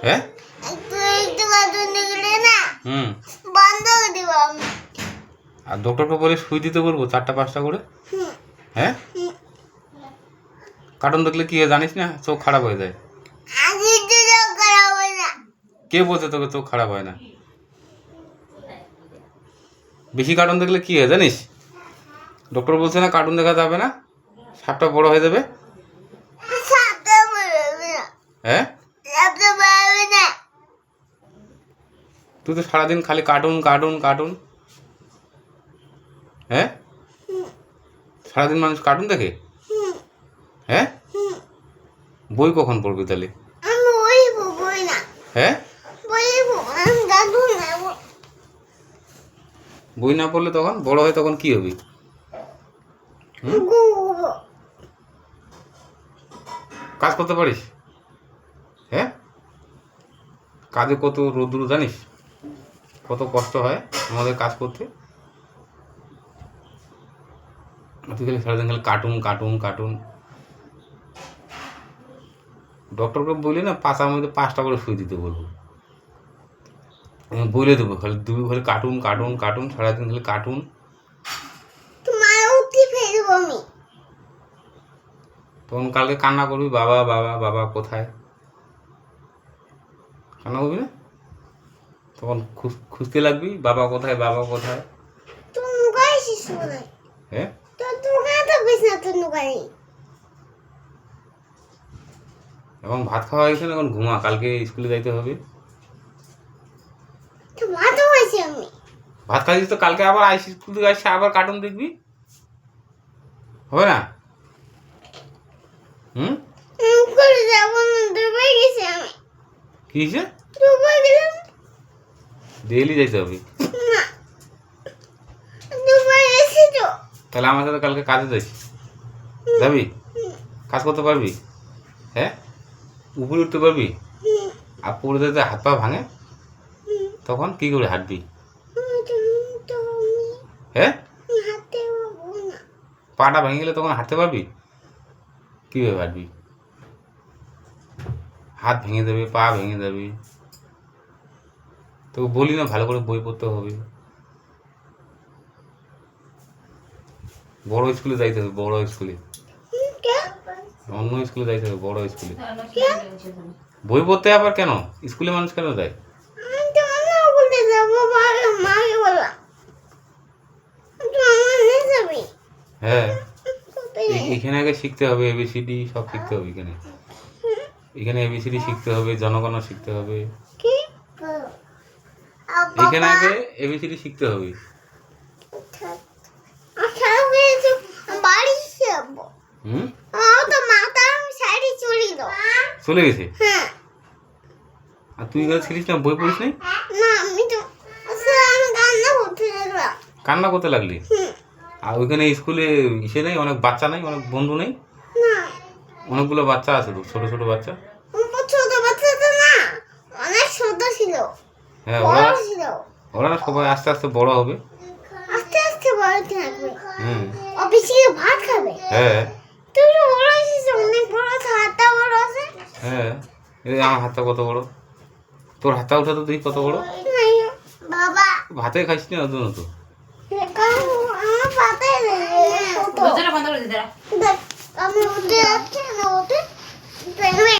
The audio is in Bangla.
হ্যাঁ বন্ধ করে দিব আমি। আর ডক্টরকে বলে সুই দিতে বলবো 4টা 5টা করে। হ্যাঁ কার্টুন দেখলে কি হয় জানিস না, চোখ খারাপ হয়ে যায়। আগে তো চোখ খারাপ হয় না। কে বলছে তোকে চোখ খারাপ হয় না? বেশি কার্টুন দেখলে কি হয় জানিস? ডক্টর বলছে না কার্টুন দেখা যাবে না, সাপটা বড় হয়ে যাবে। সাপটা বেরোবে না। হ্যাঁ সাপটা বেরোবে না। তুই তো সারাদিন খালি কার্টুন কার্টুন কার্টুন। হ্যাঁ সারাদিন মানুষ কার্টুন দেখে। হ্যাঁ বই কখন পড়বি তাহলে? আমি বই পড়বই না। হ্যাঁ বই আমি কার্টুন নেব। বই না পড়লে তখন বড় হয় তখন কি হবি? ঘুমবো। কাজ করতে পারিস? হ্যাঁ কাজে কত রোদ্দুর জানিস, কত কষ্ট হয় আমাদের কাজ করতে। তুই খালি সারাদিন খালি কার্টুন কার্টুন কার্টুন। ডক্টরকে বলি না 5টার মধ্যে 5টা করে সুই দিতে বলবো। আমি বলে দেবো খালি তুমি খালি কার্টুন কার্টুন কার্টুন, সারাদিন খালি কার্টুন। তোমার উঠি ফেলবো আমি। তখন কালকে কান্না করবি, বাবা বাবা বাবা কোথায়, কান্না করবি না? তখন খুঁজতে লাগবি বাবা কোথায় বাবা কোথায়। তুমি নুকাই এসেছিস কোথায়? হ্যাঁ তোর দোকানে তো বেশি না, তোর নুকাই। এবং ভাত খাওয়া হয়েছে না, এখন ঘুমা, কালকে স্কুলে যাইতে হবে। তো ভাতও হয়েছে আমি। ভাত খাইছিস তো কালকে আবার আইসি, স্কুল থেকে আসছে আবার কার্টুন দেখবি, হবে না? করে যাবো না, দুবাই গেছি আমি। কি হয়েছে? দুবাই গেলাম ডেইলি যাইতে হবে? না, দুবাই গেছি তো। তাহলে আমার সাথে কালকে কাজে যাইস, যাবি? কাজ করতে পারবি? হ্যাঁ উপরে উঠতে পারবি? আর পড়ে যেতে হাত পা ভাঙে তখন কি করে হাঁটবি? হ্যাঁ হাঁটতে পারবো না। পাটা ভেঙে গেলে তখন হাঁটতে পারবি? কীভাবে হাঁটবি? হাত ভেঙে যাবে, পা ভেঙে যাবে। তোকে বলি না ভালো করে বই পড়তে হবে, বড় স্কুলে যাইতে হবে, বড় স্কুলে, অন্য স্কুলে যাইতে হবে, বড় স্কুলে। বই পড়তে আবার কেন স্কুলে মানুষ কেন যায়? আমি তো অন্য বলতে যাবো, মাকে বললাম তুই আমার নিয়ে যাবি। হ্যাঁ এখানে আগে শিখতে হবে, এবিসিডি সব শিখতে হবে এখানে। এখানে এবিসিডি শিখতে হবে, জনগণ শিখতে হবে। কি এখানে আগে এবিসিডি শিখতে হবে। বাড়ি যাবো। তো মাথা সাইডে চলে দাও। চলে গেছে? হ্যাঁ। আর তুই এখানে ছিলিস না, বই পড়িস নাই? না আমি তো আমি কান্না করতে লাগলাম। কান্না করতে লাগলি? আর ওইখানে স্কুলে ইসে নেই, অনেক বাচ্চা নেই, অনেক বন্ধু নেই? না অনেকগুলো বাচ্চা আছে তো, ছোট ছোট বাচ্চা। ছোট বাচ্চা তো না, অনেক ছোট ছিল। হ্যাঁ বড় ছিল। ওরা সবাই আস্তে আস্তে বড় হবে, আস্তে আস্তে বড় থাকবে। ও বেশি ভাত খাবে। হ্যাঁ তুই তো বড় হয়েছিস, অনেক বড় আছে, হাতটা বড় আছে। হ্যাঁ এই আমার হাতটা কত বড়, তোর হাতটা উঠা তো তুই কত বড়। বাবা ভাতে খাইস না ওর জন্য তো। আমার পাতায় আমি উঠে যাচ্ছি না, ওঠে